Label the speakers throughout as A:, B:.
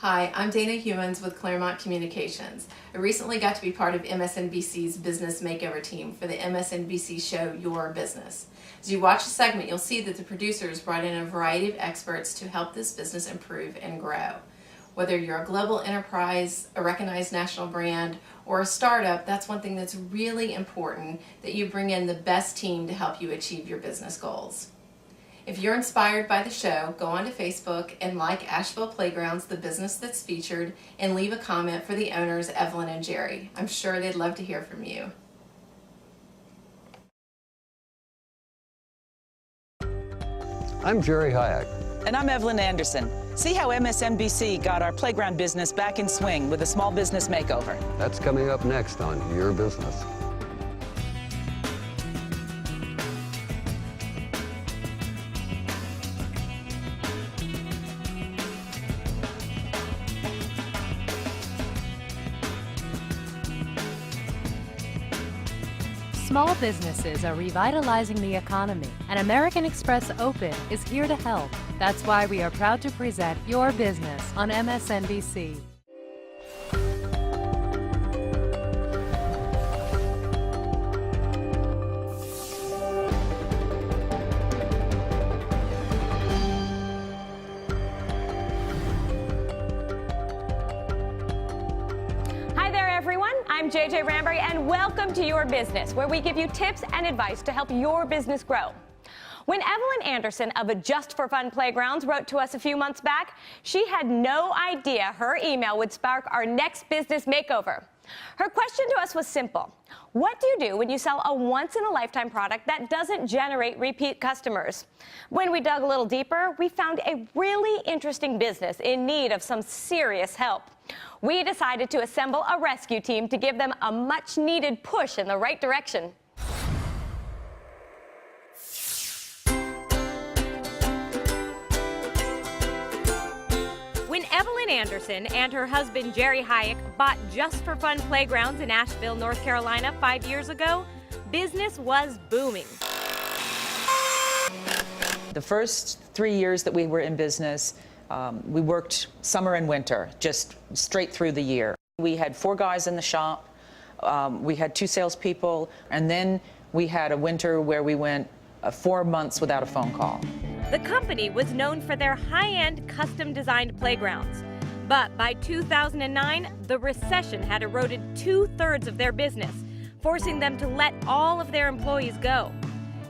A: Hi, I'm Dana Hughens with Clairemont Communications. I recently got to be part of MSNBC's business makeover team for the MSNBC show Your Business. As you watch the segment, you'll see that the producers brought in a variety of experts to help this business improve and grow. Whether you're a global enterprise, a recognized national brand, or a startup, that's one thing that's really important, that you bring in the best team to help you achieve your business goals. If you're inspired by the show, go onto Facebook and like Asheville Playgrounds, the business that's featured, and leave a comment for the owners, Evelyn and Jerry. I'm sure they'd love to hear from you.
B: I'm Jerry Hayek.
C: And I'm Evelyn Anderson. See how MSNBC got our playground business back in swing with a small business makeover.
B: That's coming up next on Your Business.
D: Small businesses are revitalizing the economy, and American Express Open is here to help. That's why we are proud to present Your Business on MSNBC.
E: I'm JJ Ramberry, and welcome to Your Business, where we give you tips and advice to help your business grow. When Evelyn Anderson of Just for Fun Playgrounds wrote to us a few months back, she had no idea her email would spark our next business makeover. Her question to us was simple. What do you do when you sell a once-in-a-lifetime product that doesn't generate repeat customers? When we dug a little deeper, we found a really interesting business in need of some serious help. We decided to assemble a rescue team to give them a much-needed push in the right direction. When Evelyn Anderson and her husband Jerry Hayek bought Just for Fun Playgrounds in Asheville, North Carolina 5 years ago, business was booming.
C: The first 3 years that we were in business, we worked summer and winter, just straight through the year. We had 4 guys in the shop, we had 2 salespeople, and then we had a winter where we went 4 months without a phone call.
E: The company was known for their high-end, custom-designed playgrounds. But by 2009, the recession had eroded 2/3 of their business, forcing them to let all of their employees go.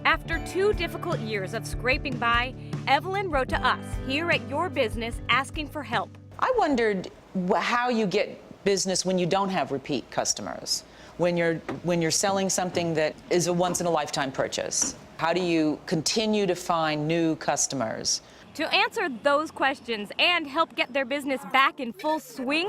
E: After 2 difficult years of scraping by, Evelyn wrote to us here at Your Business asking for help.
C: I wondered how you get business when you don't have repeat customers, when you're selling something that is a once-in-a-lifetime purchase. How do you continue to find new customers?
E: To answer those questions and help get their business back in full swing,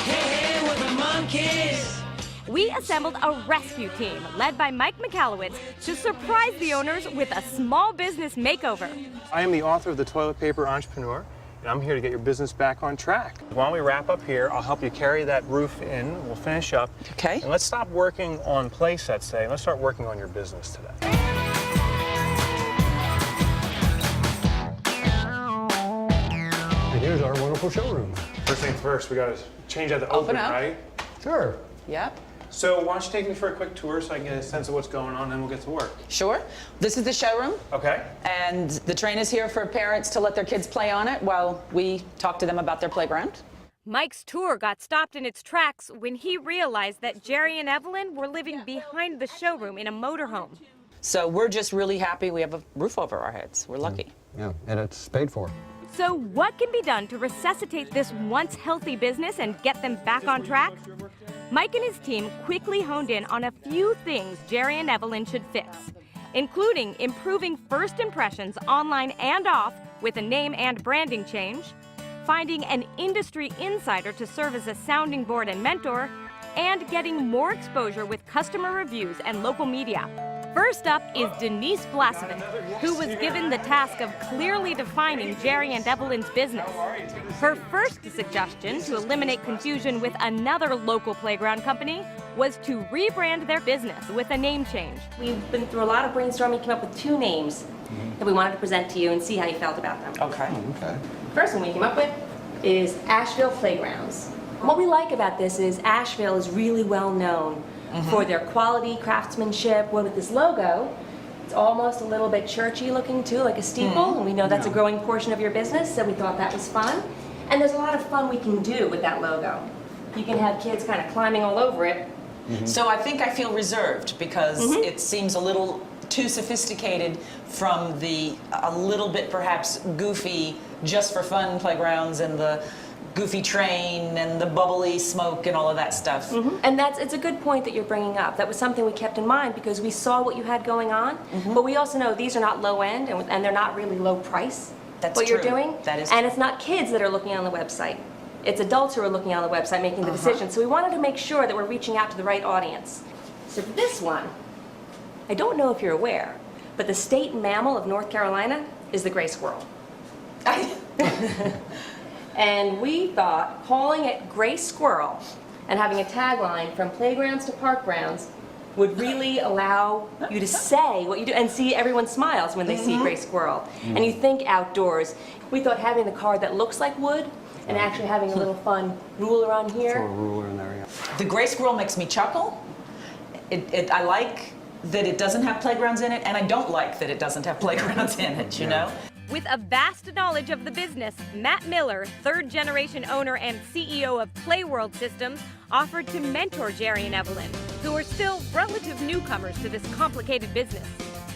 F: hey, we're the monkeys.
E: We assembled a rescue team led by Mike McAllowitz to surprise the owners with a small business makeover.
G: I am the author of The Toilet Paper Entrepreneur, and I'm here to get your business back on track. Why don't we wrap up here? I'll help you carry that roof in. We'll finish up.
C: Okay.
G: And let's stop working on play sets today, and let's start working on your business today.
B: And here's our wonderful showroom.
G: First things first, we got to change out the open,
C: up.
G: right?
B: Sure.
C: Yep.
G: So why don't you take me for a quick tour so I can get a sense of what's going on, and then we'll get to work.
C: Sure. This is the showroom.
G: Okay.
C: And the train is here for parents to let their kids play on it while we talk to them about their playground.
E: Mike's tour got stopped in its tracks when he realized that Jerry and Evelyn were living behind the showroom in a motorhome.
C: So we're just really happy we have a roof over our heads. We're lucky.
B: Yeah, and it's paid for.
E: So what can be done to resuscitate this once healthy business and get them back on track? Mike and his team quickly honed in on a few things Jerry and Evelyn should fix, including improving first impressions online and off with a name and branding change, finding an industry insider to serve as a sounding board and mentor, and getting more exposure with customer reviews and local media. First up is Denise Blasevich, who was given the task of clearly defining Jerry and Evelyn's business. Her first suggestion to eliminate confusion with another local playground company was to rebrand their business with a name change.
H: We've been through a lot of brainstorming, came up with 2 names that we wanted to present to you and see how you felt about them.
C: Okay.
B: Okay.
H: First one we came up with, is Asheville Playgrounds. What we like about this is Asheville is really well known for their quality craftsmanship. Well, with this logo, it's almost a little bit churchy looking too, like a steeple, and we know that's a growing portion of your business, so we thought that was fun. And there's a lot of fun we can do with that logo. You can have kids kind of climbing all over it.
C: So I think I feel reserved because it seems a little too sophisticated from the a little bit perhaps goofy just for fun playgrounds and the goofy train and the bubbly smoke and all of that stuff.
H: And it's a good point that you're bringing up. That was something we kept in mind because we saw what you had going on, but we also know these are not low end and they're not really low price.
C: That's
H: what
C: true.
H: you're doing.
C: That is
H: and
C: true.
H: it's not kids that are looking on the website. It's adults who are looking on the website making the decision. So we wanted to make sure that we're reaching out to the right audience. So for this one, I don't know if you're aware, but the state mammal of North Carolina is the gray squirrel. And we thought calling it gray squirrel and having a tagline from playgrounds to park grounds would really allow you to say what you do and see everyone smiles when they see gray squirrel. And you think outdoors. We thought having the card that looks like wood and actually having a little fun ruler on here.
B: Throw a ruler in there, yeah.
C: The gray squirrel makes me chuckle. I like that it doesn't have playgrounds in it, and I don't like that it doesn't have playgrounds in it, you know?
E: With a vast knowledge of the business, Matt Miller, third-generation owner and CEO of Playworld Systems, offered to mentor Jerry and Evelyn, who are still relative newcomers to this complicated business.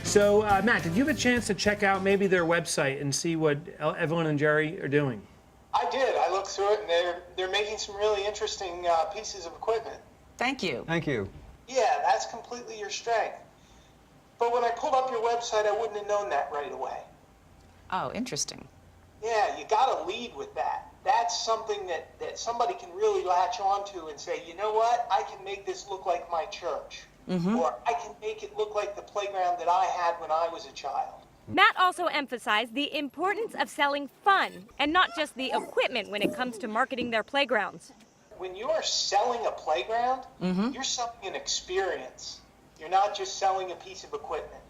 G: So, Matt, did you have a chance to check out maybe their website and see what Evelyn and Jerry are doing?
I: I did. I looked through it, and they're making some really interesting pieces of equipment.
C: Thank you.
B: Thank you.
I: Yeah, that's completely your strength. But when I pulled up your website, I wouldn't have known that right away.
C: Oh, interesting.
I: Yeah, you got to lead with that. That's something that somebody can really latch onto and say, you know what, I can make this look like my church. Or I can make it look like the playground that I had when I was a child.
E: Matt also emphasized the importance of selling fun and not just the equipment when it comes to marketing their playgrounds.
I: When you're selling a playground, you're selling an experience. You're not just selling a piece of equipment.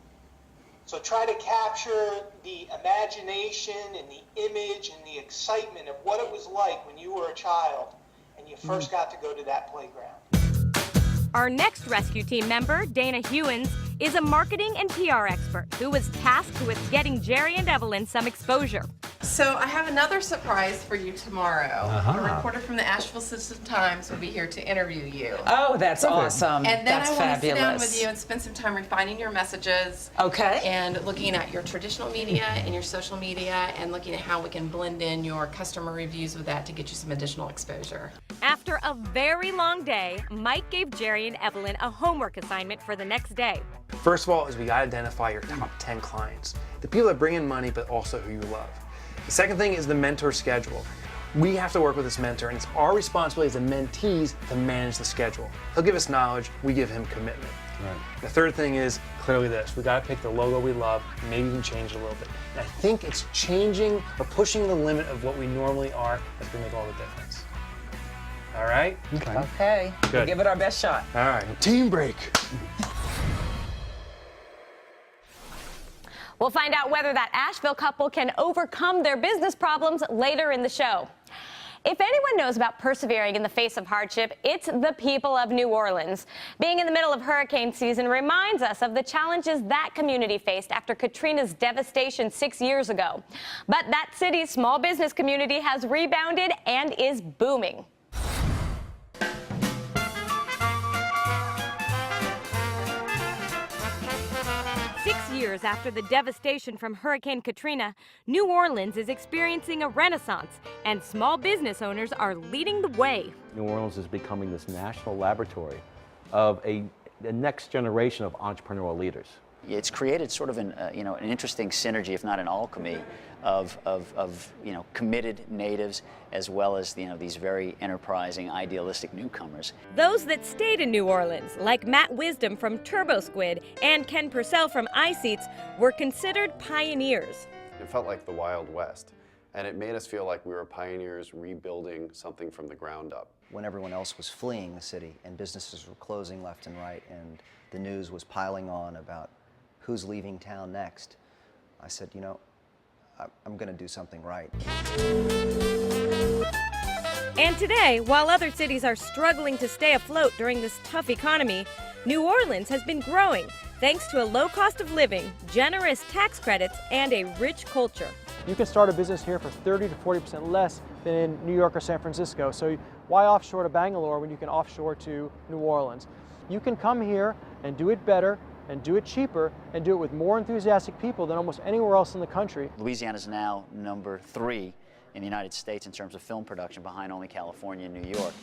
I: So try to capture the imagination and the image and the excitement of what it was like when you were a child and you first got to go to that playground.
E: Our next rescue team member, Dana Hughens, is a marketing and PR expert who was tasked with getting Jerry and Evelyn some exposure.
A: So I have another surprise for you tomorrow. A reporter from the Asheville Citizen-Times will be here to interview you.
C: Oh, that's awesome.
A: And then
C: that's
A: I want
C: fabulous.
A: to sit down with you and spend some time refining your messages.
C: Okay.
A: And looking at your traditional media and your social media and looking at how we can blend in your customer reviews with that to get you some additional exposure.
E: After a very long day, Mike gave Jerry and Evelyn a homework assignment for the next day.
G: First of all, is we got to identify your top 10 clients. The people that bring in money, but also who you love. The second thing is the mentor schedule. We have to work with this mentor, and it's our responsibility as the mentees to manage the schedule. He'll give us knowledge, we give him commitment.
B: Right.
G: The third thing is clearly this. We got to pick the logo we love, maybe even change it a little bit. And I think it's changing or pushing the limit of what we normally are that's going to make all the difference. All right?
C: Okay. We'll
G: Good.
C: give it our best shot.
G: All right. Team break.
E: We'll find out whether that Asheville couple can overcome their business problems later in the show. If anyone knows about persevering in the face of hardship, it's the people of New Orleans. Being in the middle of hurricane season reminds us of the challenges that community faced after Katrina's devastation 6 years ago. But that city's small business community has rebounded and is booming. Years after the devastation from Hurricane Katrina, New Orleans is experiencing a renaissance, and small business owners are leading the way.
J: New Orleans is becoming this national laboratory of the next generation of entrepreneurial leaders.
K: It's created sort of an interesting synergy, if not an alchemy, of committed natives as well as these very enterprising, idealistic newcomers.
E: Those that stayed in New Orleans, like Matt Wisdom from Turbo Squid and Ken Purcell from iSeats, were considered pioneers.
L: It felt like the Wild West, and it made us feel like we were pioneers rebuilding something from the ground up.
M: When everyone else was fleeing the city and businesses were closing left and right and the news was piling on about who's leaving town next, I said, I'm going to do something right.
E: And today, while other cities are struggling to stay afloat during this tough economy, New Orleans has been growing thanks to a low cost of living, generous tax credits, and a rich culture.
N: You can start a business here for 30 to 40% less than in New York or San Francisco. So why offshore to Bangalore when you can offshore to New Orleans? You can come here and do it better and do it cheaper and do it with more enthusiastic people than almost anywhere else in the country.
K: Louisiana is now number 3 in the United States in terms of film production, behind only California and New York.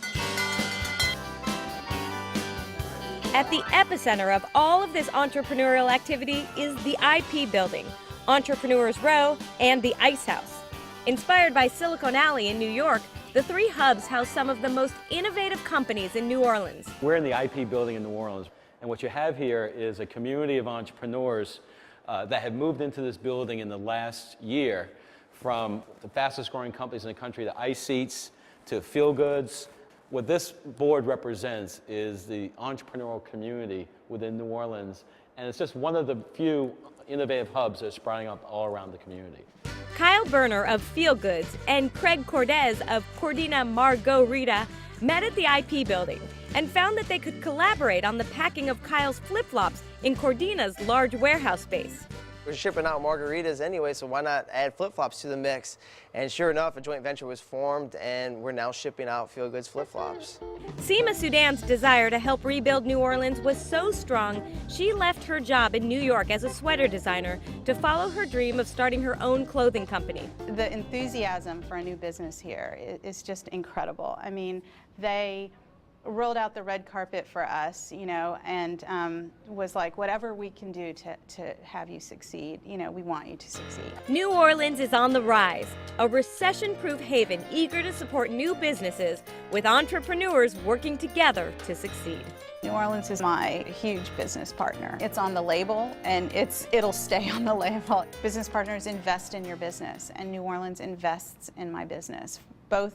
E: At the epicenter of all of this entrepreneurial activity is the IP building, Entrepreneurs Row, and the Ice House. Inspired by Silicon Alley in New York, the 3 hubs house some of the most innovative companies in New Orleans.
J: We're in the IP building in New Orleans, and what you have here is a community of entrepreneurs that have moved into this building in the last year, from the fastest growing companies in the country to Ice Seats to Feel Goods. What this board represents is the entrepreneurial community within New Orleans, and it's just one of the few innovative hubs that are sprouting up all around the community.
E: Kyle Berner of Feel Goods and Craig Cordes of Cordina Margot-Rita met at the IP building and found that they could collaborate on the packing of Kyle's flip-flops in Cordina's large warehouse space.
O: We're shipping out margaritas anyway, so why not add flip-flops to the mix? And sure enough, a joint venture was formed, and we're now shipping out Feel Goods flip-flops.
E: Seema Sudan's desire to help rebuild New Orleans was so strong, she left her job in New York as a sweater designer to follow her dream of starting her own clothing company.
P: The enthusiasm for a new business here is just incredible. I mean, they rolled out the red carpet for us, you know, and was like, whatever we can do to have you succeed, you know, we want you to succeed.
E: New Orleans is on the rise, a recession-proof haven eager to support new businesses with entrepreneurs working together to succeed.
P: New Orleans is my huge business partner. It's on the label, and it'll stay on the label. Business partners invest in your business, and New Orleans invests in my business. Both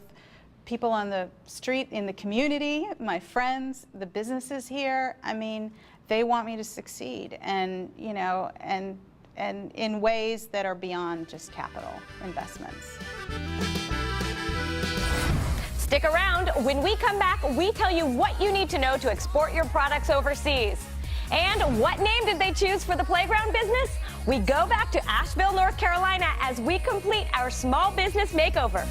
P: people on the street, in the community, my friends, the businesses here, I mean, they want me to succeed, and, you know, and in ways that are beyond just capital investments.
E: Stick around. When we come back, we tell you what you need to know to export your products overseas. And what name did they choose for the playground business? We go back to Asheville, North Carolina as we complete our small business makeover.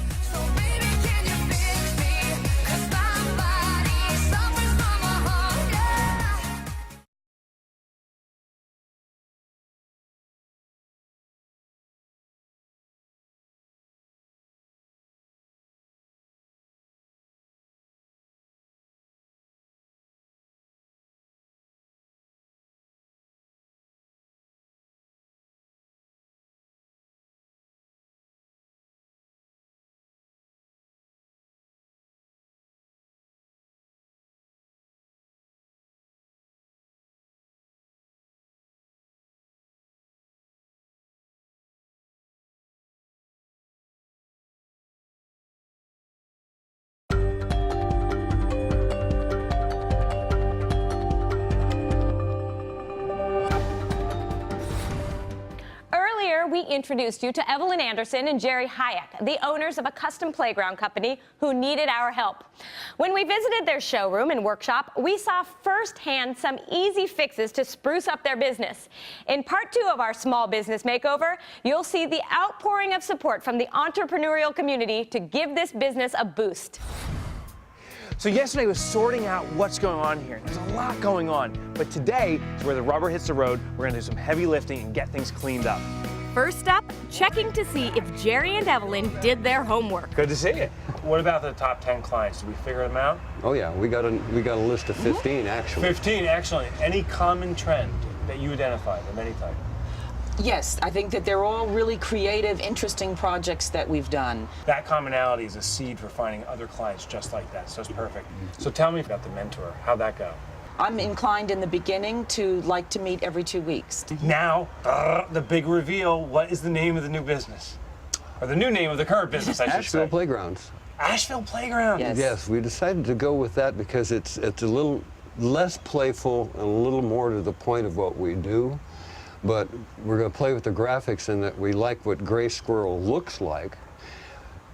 E: We introduced you to Evelyn Anderson and Jerry Hayek, the owners of a custom playground company who needed our help. When we visited their showroom and workshop, we saw firsthand some easy fixes to spruce up their business. In part 2 of our small business makeover, you'll see the outpouring of support from the entrepreneurial community to give this business a boost.
G: So yesterday was sorting out what's going on here. There's a lot going on, but today is where the rubber hits the road. We're gonna do some heavy lifting and get things cleaned up.
E: First up, checking to see if Jerry and Evelyn did their homework.
G: Good to see you. What about the top 10 clients? Did we figure them out?
B: Oh yeah, we got a list of 15 actually.
G: 15, excellent. Any common trend that you identified of any type?
C: Yes, I think that they're all really creative, interesting projects that we've done.
G: That commonality is a seed for finding other clients just like that, so it's perfect. So tell me about the mentor. How'd that go?
C: I'm inclined in the beginning to like to meet every 2 weeks.
G: Now, the big reveal. What is the name of the new business? Or the new name of the current business, I should say.
B: Asheville Playgrounds.
G: Asheville Playgrounds.
B: Yes, we decided to go with that because it's a little less playful and a little more to the point of what we do. but we're going to play with the graphics in that we like what Gray Squirrel looks like.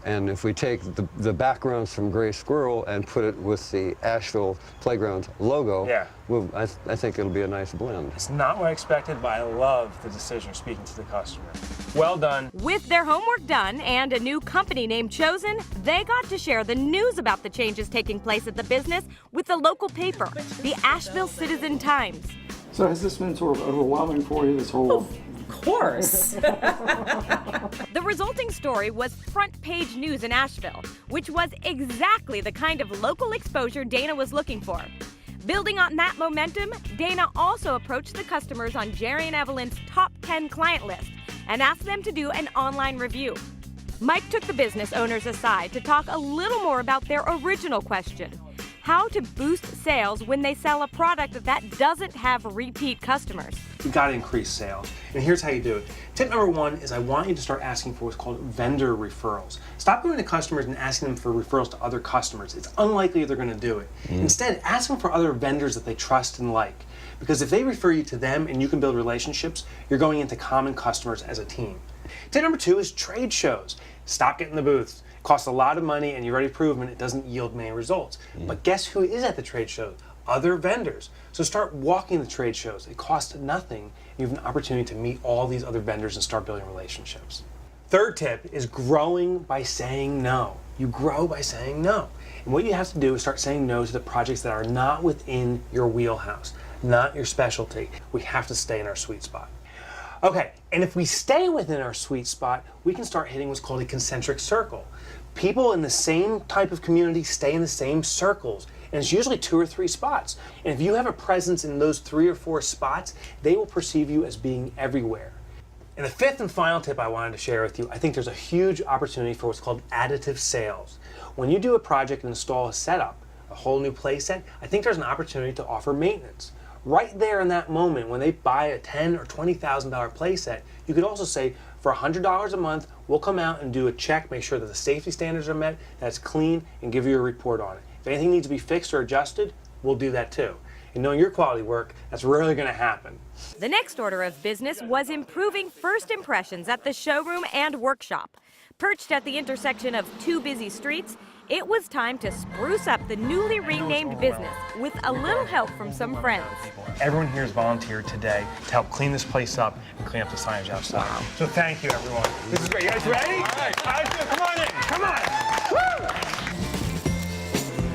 B: And if we take the backgrounds from Gray Squirrel and put it with the Asheville Playgrounds logo, I think it'll be a nice blend.
G: It's not what I expected, but I love the decision of speaking to the customer. Well done.
E: With their homework done and a new company name chosen, they got to share the news about the changes taking place at the business with the local paper, the Asheville Citizen-Times.
Q: So has this been sort of overwhelming for you, this whole...
E: Of course. The resulting story was front-page news in Asheville, which was exactly the kind of local exposure Dana was looking for. Building on that momentum, Dana also approached the customers on Jerry and Evelyn's top 10 client list and asked them to do an online review. Mike took the business owners aside to talk a little more about their original question: how to boost sales when they sell a product that doesn't have repeat customers.
G: You got to increase sales. And here's how you do it. Tip number one is I want you to start asking for what's called vendor referrals. Stop going to customers and asking them for referrals to other customers. It's unlikely they're going to do it. Instead, ask them for other vendors that they trust and like. Because if they refer you to them and you can build relationships, you're going into common customers as a team. Tip number two is trade shows. Stop getting the booths. It costs a lot of money and you've already proven it doesn't yield many results. But guess who is at the trade shows? Other vendors. So start walking the trade shows. It costs nothing. You have an opportunity to meet all these other vendors and start building relationships. Third tip is growing by saying no. You grow by saying no. And what you have to do is start saying no to the projects that are not within your wheelhouse, not your specialty. We have to stay in our sweet spot. Okay, and if we stay within our sweet spot, we can start hitting what's called a concentric circle. People in the same type of community stay in the same circles, and it's usually 2 or 3 spots. And if you have a presence in those 3 or 4 spots, they will perceive you as being everywhere. And the fifth and final tip I wanted to share with you, I think there's a huge opportunity for what's called additive sales. When you do a project and install a setup, a whole new play set, I think there's an opportunity to offer maintenance. Right there in that moment, when they buy a $10,000 or $20,000 play set, you could also say, for $100 a month, we'll come out and do a check, make sure that the safety standards are met, that it's clean, and give you a report on it. If anything needs to be fixed or adjusted, we'll do that too. And knowing your quality work, that's really going to happen.
E: The next order of business was improving first impressions at the showroom and workshop. Perched at the intersection of 2 busy streets, it was time to spruce up the newly renamed business with a little help from some friends.
G: Everyone here has volunteered today to help clean this place up and clean up the signage outside. Wow. So thank you, everyone. This is great. You guys ready? All right. Come on in. Come on. Woo!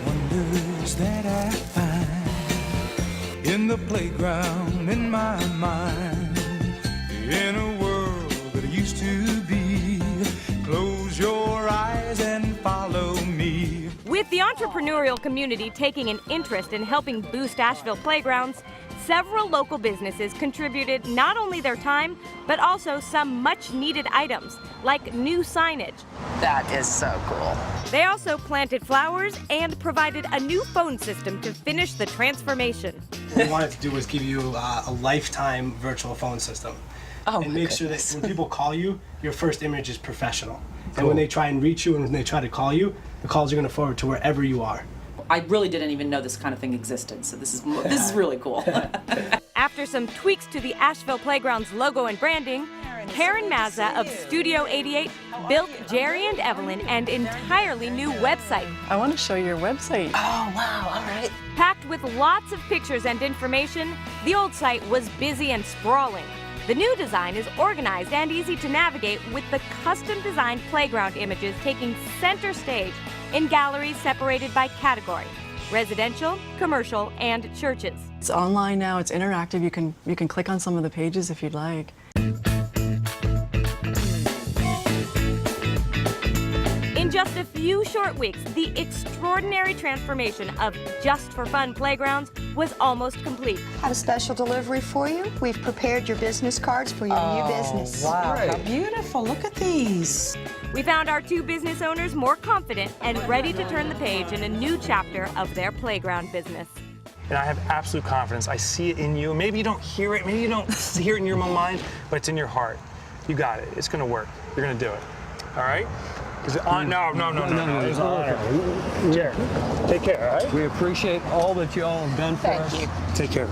F: Wonders that I find in the playground in my mind, in a world that used to be. Close your eyes and follow me.
E: With the entrepreneurial community taking an interest in helping boost Asheville playgrounds, several local businesses contributed not only their time, but also some much-needed items, like new signage.
C: That is so cool.
E: They also planted flowers and provided a new phone system to finish the transformation.
R: What we wanted to do was give you a lifetime virtual phone system. And make sure that when people call you, your first image is professional. And when they try and reach you and when they try to call you, the calls are going to forward to wherever you are.
S: I really didn't even know this kind of thing existed, so this is really cool.
E: After some tweaks to the Asheville Playground's logo and branding, Karen Mazza of Studio 88 built Jerry and Evelyn an entirely new website.
T: I want to show your website.
E: Oh, wow, all right. Packed with lots of pictures and information, the old site was busy and sprawling. The new design is organized and easy to navigate with the custom-designed playground images taking center stage in galleries separated by category: residential, commercial, and churches.
T: It's online now, it's interactive. You can click on some of the pages if you'd like.
E: In just a few short weeks, the extraordinary transformation of Just for Fun Playgrounds was almost complete.
U: Have a special delivery for you. We've prepared your business cards for your new business.
S: Wow, how beautiful. Look at these.
E: We found our 2 business owners more confident and ready to turn the page in a new chapter of their playground business.
G: And I have absolute confidence. I see it in you. Maybe you don't hear it. Maybe you don't hear it in your mind, but it's in your heart. You got it. It's going to work. You're going to do it. All right? Is it on? No. It's an honor. Here. Take care, all right?
B: We appreciate all that you all have done for us.
U: Thank you.
G: Take care.